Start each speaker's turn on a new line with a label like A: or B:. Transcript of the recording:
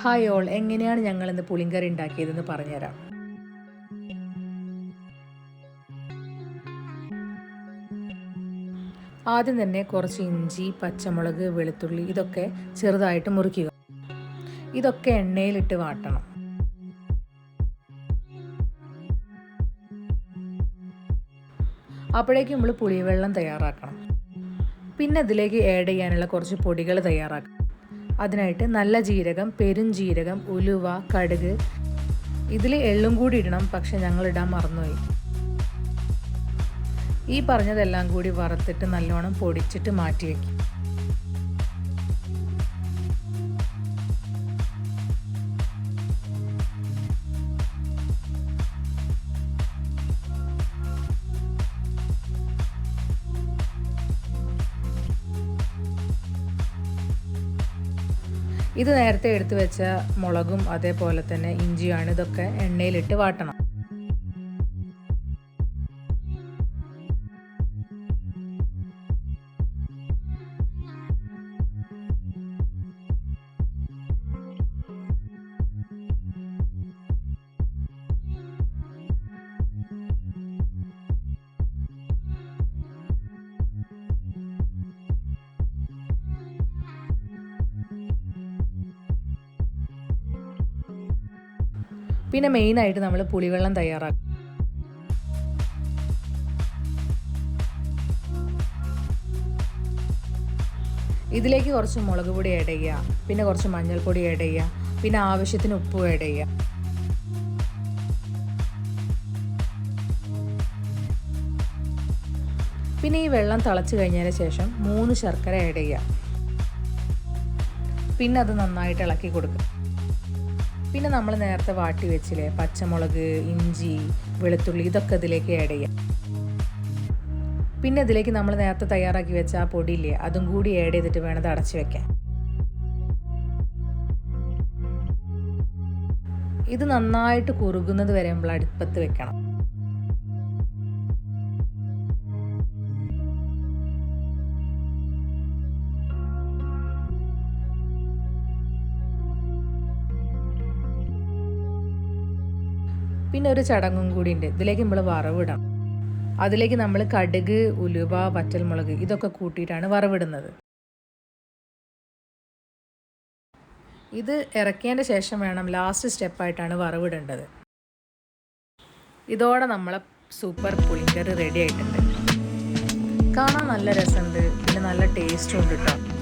A: Hi all, എങ്ങനെയാണ് ഞങ്ങളിന്ന് പുളിങ്കറി ഉണ്ടാക്കിയതെന്ന് പറഞ്ഞുതരാം. ആദ്യം തന്നെ കുറച്ച് ഇഞ്ചി, പച്ചമുളക്, വെളുത്തുള്ളി ഇതൊക്കെ ചെറുതായിട്ട് മുറിക്കുക. ഇതൊക്കെ എണ്ണയിലിട്ട് വാട്ടണം. അപ്പോഴേക്കും നമ്മൾ പുളിവെള്ളം തയ്യാറാക്കണം. പിന്നെ ഇതിലേക്ക് ആഡ് ചെയ്യാനുള്ള കുറച്ച് പൊടികൾ തയ്യാറാക്കണം. അതിനായിട്ട് നല്ല ജീരകം, പെരുംജീരകം, ഉലുവ, കടുക്, ഇതിൽ എള്ളും കൂടി ഇടണം, പക്ഷെ ഞങ്ങൾ ഇടാൻ മറന്നുപോയി. ഈ പറഞ്ഞതെല്ലാം കൂടി വറുത്തിട്ട് നല്ലോണം പൊടിച്ചിട്ട് മാറ്റി വയ്ക്കും. ഇത് നേരത്തെ എടുത്തു വെച്ച മുളകും അതേപോലെ തന്നെ ഇഞ്ചിയാണ്. ഇതൊക്കെ എണ്ണയിലിട്ട് വാട്ടണം. പിന്നെ മെയിനായിട്ട് നമ്മൾ പുളിവെള്ളം തയ്യാറാക്കും. ഇതിലേക്ക് കുറച്ച് മുളക് പൊടി ആഡ് ചെയ്യുക, പിന്നെ കുറച്ച് മഞ്ഞൾപ്പൊടി ആഡ് ചെയ്യുക, പിന്നെ ആവശ്യത്തിന് ഉപ്പ് ആഡ് ചെയ്യുക. പിന്നെ ഈ വെള്ളം തിളച്ച് കഴിഞ്ഞതിന് ശേഷം 3 ശർക്കര ആഡ് ചെയ്യുക. പിന്നെ അത് നന്നായിട്ട് ഇളക്കി കൊടുക്കുക. പിന്നെ നമ്മൾ നേരത്തെ വാട്ടി വെച്ചില്ലേ പച്ചമുളക്, ഇഞ്ചി, വെളുത്തുള്ളി ഇതൊക്കെ ഇതിലേക്ക് ആഡ് ചെയ്യാം. പിന്നെ ഇതിലേക്ക് നമ്മൾ നേരത്തെ തയ്യാറാക്കി വെച്ച ആ പൊടിയില്ലേ അതും കൂടി ആഡ് ചെയ്തിട്ട് വേണം ഇത് അടച്ചു വെക്കാൻ. ഇത് നന്നായിട്ട് കുറുകുന്നത് വരെ നമ്മൾ അടുപ്പത്ത് വെക്കണം. പിന്നെ ഒരു ചടങ്ങും കൂടി ഉണ്ട്. ഇതിലേക്ക് നമ്മൾ വറവിടണം. അതിലേക്ക് നമ്മൾ കടുക്, ഉലുവ, വറ്റൽമുളക് ഇതൊക്കെ കൂട്ടിയിട്ടാണ് വറവിടുന്നത്. ഇത് ഇറക്കിയതിൻ്റെ ശേഷം വേണം ലാസ്റ്റ് സ്റ്റെപ്പായിട്ടാണ് വറവിടേണ്ടത്. ഇതോടെ നമ്മളെ സൂപ്പർ പുളിങ്കറി റെഡി ആയിട്ടുണ്ട്. കാണാൻ നല്ല രസമുണ്ട്, പിന്നെ നല്ല ടേസ്റ്റും ഉണ്ട് കേട്ടോ.